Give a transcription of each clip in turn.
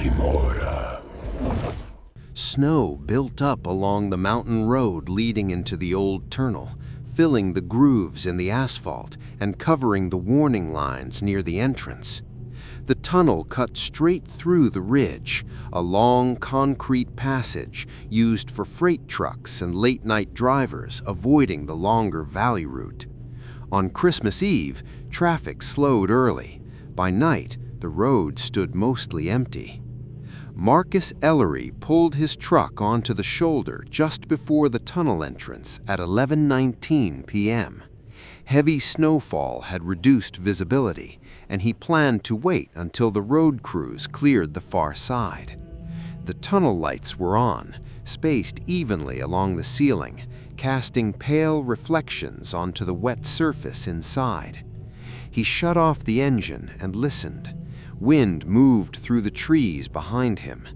GRIMORA. Snow built up along the mountain road leading into the old tunnel, filling the grooves in the asphalt and covering the warning lines near the entrance. The tunnel cut straight through the ridge, a long concrete passage used for freight trucks and late-night drivers avoiding the longer valley route. On Christmas Eve, traffic slowed early. By night, the road stood mostly empty. Marcus Ellery pulled his truck onto the shoulder just before the tunnel entrance at 11:19 p.m. Heavy snowfall had reduced visibility, and he planned to wait until the road crews cleared the far side. The tunnel lights were on, spaced evenly along the ceiling, casting pale reflections onto the wet surface inside. He shut off the engine and listened. Wind moved through the trees behind him.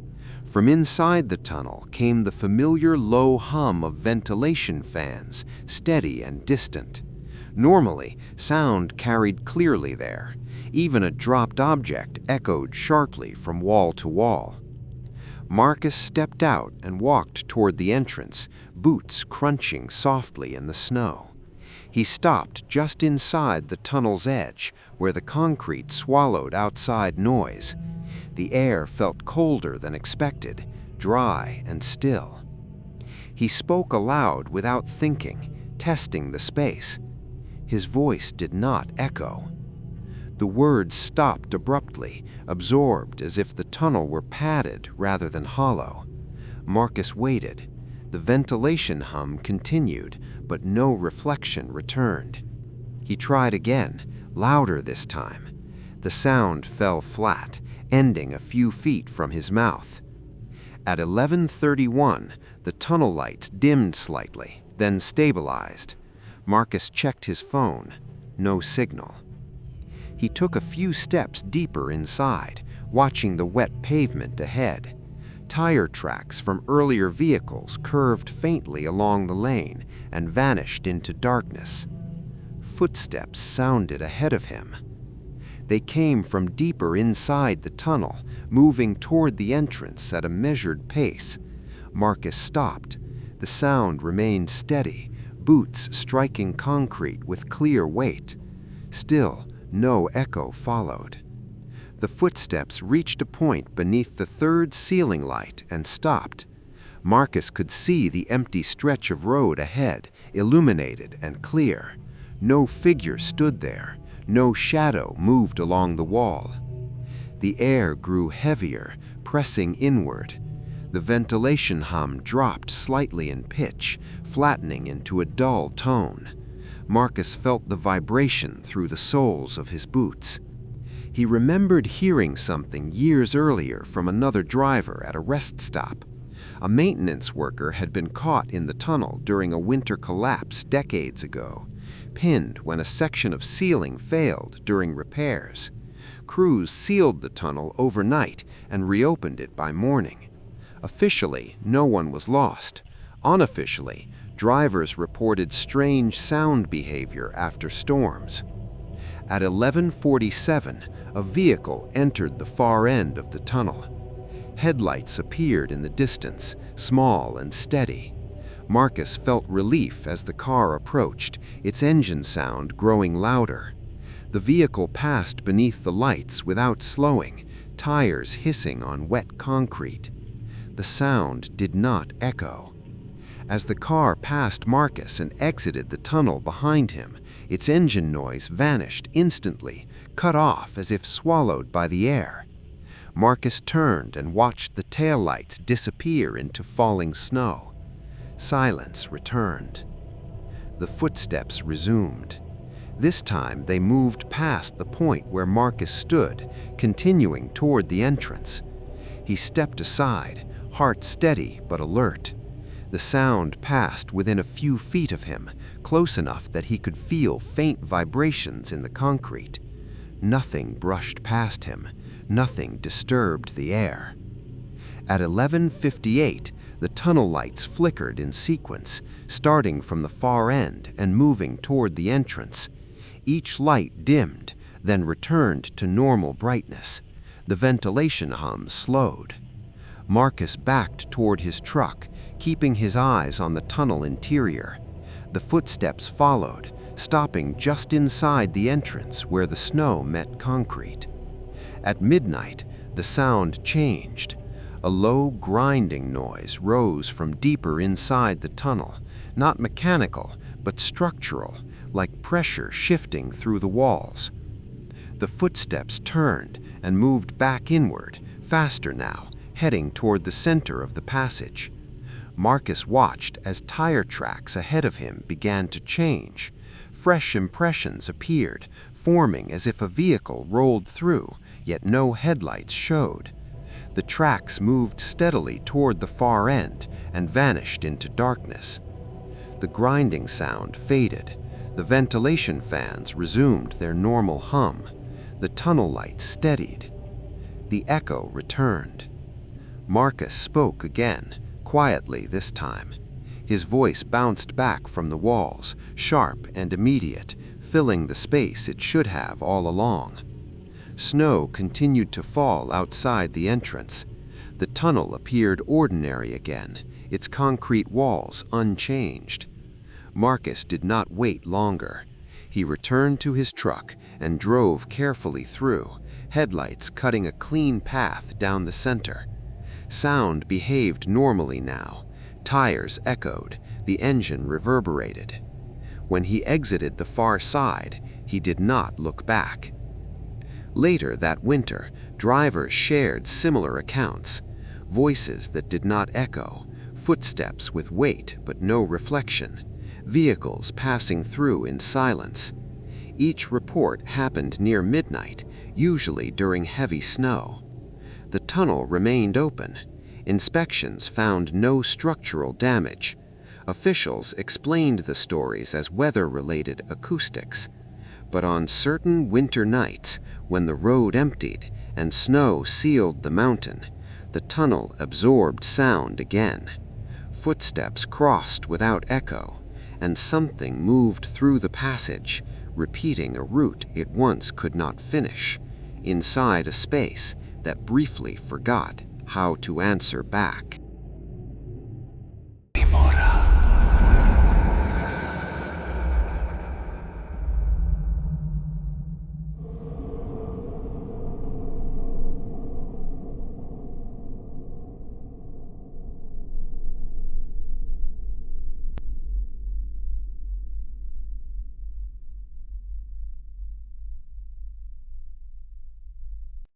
From inside the tunnel came the familiar low hum of ventilation fans, steady and distant. Normally, sound carried clearly there. Even a dropped object echoed sharply from wall to wall. Marcus stepped out and walked toward the entrance, boots crunching softly in the snow. He stopped just inside the tunnel's edge, where the concrete swallowed outside noise. The air felt colder than expected, dry and still. He spoke aloud without thinking, testing the space. His voice did not echo. The words stopped abruptly, absorbed as if the tunnel were padded rather than hollow. Marcus waited. The ventilation hum continued, but no reflection returned. He tried again, louder this time. The sound fell flat, ending a few feet from his mouth. At 11:31, the tunnel lights dimmed slightly, then stabilized. Marcus checked his phone. No signal. He took a few steps deeper inside, watching the wet pavement ahead. Tire tracks from earlier vehicles curved faintly along the lane and vanished into darkness. Footsteps sounded ahead of him. They came from deeper inside the tunnel, moving toward the entrance at a measured pace. Marcus stopped. The sound remained steady, boots striking concrete with clear weight. Still, no echo followed. The footsteps reached a point beneath the third ceiling light and stopped. Marcus could see the empty stretch of road ahead, illuminated and clear. No figure stood there. No shadow moved along the wall. The air grew heavier, pressing inward. The ventilation hum dropped slightly in pitch, flattening into a dull tone. Marcus felt the vibration through the soles of his boots. He remembered hearing something years earlier from another driver at a rest stop. A maintenance worker had been caught in the tunnel during a winter collapse decades ago, pinned when a section of ceiling failed during repairs. Crews sealed the tunnel overnight and reopened it by morning. Officially, no one was lost. Unofficially, drivers reported strange sound behavior after storms. At 11:47, a vehicle entered the far end of the tunnel. Headlights appeared in the distance, small and steady. Marcus felt relief as the car approached, its engine sound growing louder. The vehicle passed beneath the lights without slowing, tires hissing on wet concrete. The sound did not echo. As the car passed Marcus and exited the tunnel behind him, its engine noise vanished instantly, cut off as if swallowed by the air. Marcus turned and watched the taillights disappear into falling snow. Silence returned. The footsteps resumed. This time they moved past the point where Marcus stood, continuing toward the entrance. He stepped aside, heart steady but alert. The sound passed within a few feet of him, close enough that he could feel faint vibrations in the concrete. Nothing brushed past him. Nothing disturbed the air. At 11:58, the tunnel lights flickered in sequence, starting from the far end and moving toward the entrance. Each light dimmed, then returned to normal brightness. The ventilation hum slowed. Marcus backed toward his truck, keeping his eyes on the tunnel interior. The footsteps followed, stopping just inside the entrance where the snow met concrete. At midnight, the sound changed. A low grinding noise rose from deeper inside the tunnel, not mechanical, but structural, like pressure shifting through the walls. The footsteps turned and moved back inward, faster now, heading toward the center of the passage. Marcus watched as tire tracks ahead of him began to change. Fresh impressions appeared, forming as if a vehicle rolled through, yet no headlights showed. The tracks moved steadily toward the far end and vanished into darkness. The grinding sound faded. The ventilation fans resumed their normal hum. The tunnel lights steadied. The echo returned. Marcus spoke again, quietly this time. His voice bounced back from the walls, sharp and immediate, filling the space it should have all along. Snow continued to fall outside the entrance. The tunnel appeared ordinary again, its concrete walls unchanged. Marcus did not wait longer. He returned to his truck and drove carefully through, headlights cutting a clean path down the center. Sound behaved normally now. Tires echoed, the engine reverberated. When he exited the far side, he did not look back. Later that winter, drivers shared similar accounts. Voices that did not echo, footsteps with weight but no reflection, vehicles passing through in silence. Each report happened near midnight, usually during heavy snow. The tunnel remained open. Inspections found no structural damage. Officials explained the stories as weather-related acoustics. But on certain winter nights, when the road emptied and snow sealed the mountain, the tunnel absorbed sound again. Footsteps crossed without echo, and something moved through the passage, repeating a route it once could not finish, inside a space that briefly forgot how to answer back.